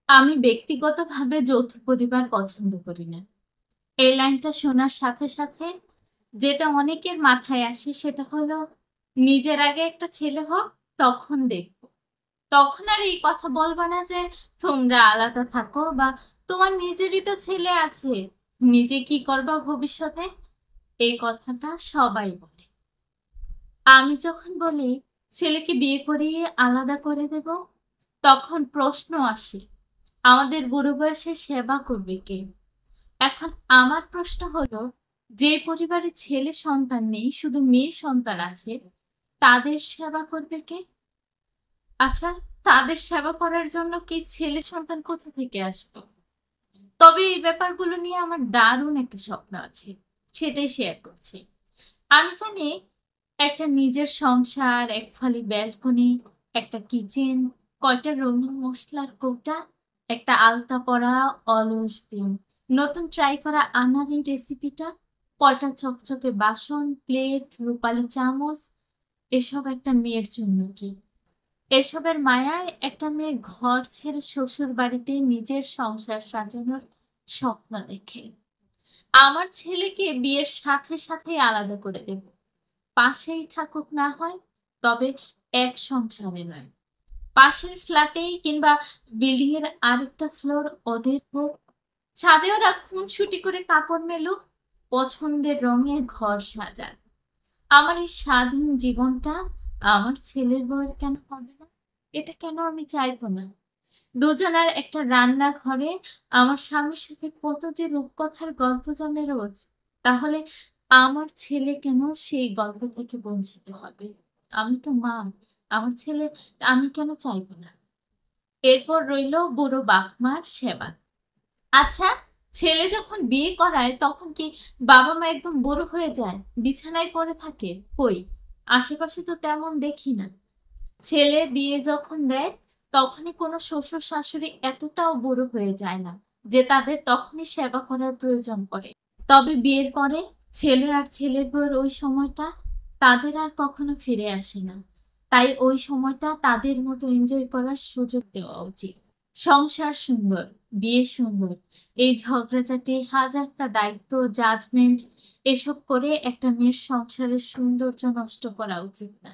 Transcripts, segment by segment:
আমি ব্যক্তিগতভাবে যৌথ পরিবার পছন্দ করি না। এই লাইনটা শোনার সাথে, সাথে যেটা অনেকের মাথায় আসে সেটা হলো, নিজের আগে একটা ছেলে হোক তখন দেখব। তখন আর এই কথা বলবা না যে তোমরা আলাদা থাকো বা তোমার নিজেরই তো ছেলে আছে। নিজে কি করবা ভবিষ্যতে? এই কথাটা সবাই বলে। আমি যখন বলি ছেলেকে বিয়ে করিয়ে আলাদা করে দেব, তখন প্রশ্ন আসে আমাদের বুড়ো বয়সে সেবা করবে কে? এখন আমার প্রশ্ন হলো, যে পরিবারে ছেলে সন্তান নেই শুধু মেয়ে সন্তান আছে, তাদের সেবা করবে কে? আচ্ছা, তাদের সেবা করার জন্য কি ছেলে সন্তান কোথা থেকে আসবে? তবে এই ব্যাপারগুলো নিয়ে আমার দারুণ একটা স্বপ্ন আছে, সেটাই শেয়ার করছি। আমি জানি একটা নিজের সংসার, এক ফালি ব্যালকনি, একটা কিচেন, কয়টা রঙিন মশলার কৌটা, একটা আলতা পরা অলস দিন, নতুন ট্রাই করা আনারের রেসিপিটা, কয়টা চকচকে বাসন, প্লেট, রূপালি চামচ, এসব একটা মেয়ের জন্য কি? এসবের মায়ায় একটা মেয়ে ঘর ছেড়ে শ্বশুর বাড়িতে নিজের সংসার সাজানোর স্বপ্ন দেখে। আমার ছেলেকে বিয়ের সাথে সাথে আলাদা করে দেব, পাশেই থাকুক না হয়, তবে এক সংসারে নয়। পাশের ফ্ল্যাটেই কিংবা বিল্ডিং এর আরেকটা ফ্লোর ওদের হোক, ছাদে ওরা খুনসুটি করে কাপড় মেলুক, পছন্দের রঙে ঘর সাজান। আমার এই স্বাধীন জীবনটা আমার ছেলের বউয়ের কেন হবে না? এটা কেন আমি চাইবো না? দুজনার একটা রান্নার ঘরে আমার স্বামীর সাথে কত যে রূপকথার গল্প জমে রোজ। তাহলে আমার ছেলে কেন সেই গল্প থেকে বঞ্চিত হবে? আমি তো মা, আমার ছেলে, আমি কেন চাইবো না? এরপর রইল বুড়ো বাপ মার সেবা। আচ্ছা, ছেলে যখন বিয়ে করায় তখন কি বাবা মা একদম বুড়ো হয়ে যায়, বিছানায় পড়ে থাকে? কই, আশেপাশে তো তেমন দেখি না। ছেলে বিয়ে যখন দেয় তখনই কোনো শ্বশুর শাশুড়ি এতটাও বুড়ো হয়ে যায় না যে তাদের তখনই সেবা করার প্রয়োজন পড়ে। তবে বিয়ের পরে ছেলে আর ছেলের বউয়ের ওই সময়টা তাদের আর কখনো ফিরে আসে না। তাই ওই সময়টা তাদের মতো এনজয় করার সুযোগ দেওয়া উচিত। সংসার সুন্দর, বিয়ে সুন্দর, এই ঝগড়াঝাটি, হাজারটা দায়িত্ব, জাজমেন্ট, এসব করে একটা মেয়ের সংসারের সৌন্দর্য নষ্ট করা উচিত না।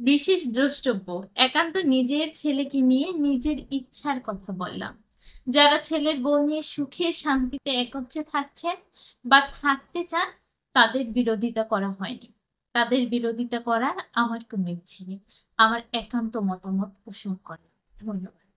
বিশেষ দ্রষ্টব্য, একান্ত নিজের ছেলেকে নিয়ে নিজের ইচ্ছার কথা বললাম। যারা ছেলের বউ নিয়ে সুখে শান্তিতে একত্রে থাকছেন বা থাকতে চান, তাদের বিরোধিতা করা হয়নি। তাদের বিরোধিতা করার আমার কোনো ইচ্ছে নেই। আমার একান্ত মতামত পোষণ করে। ধন্যবাদ।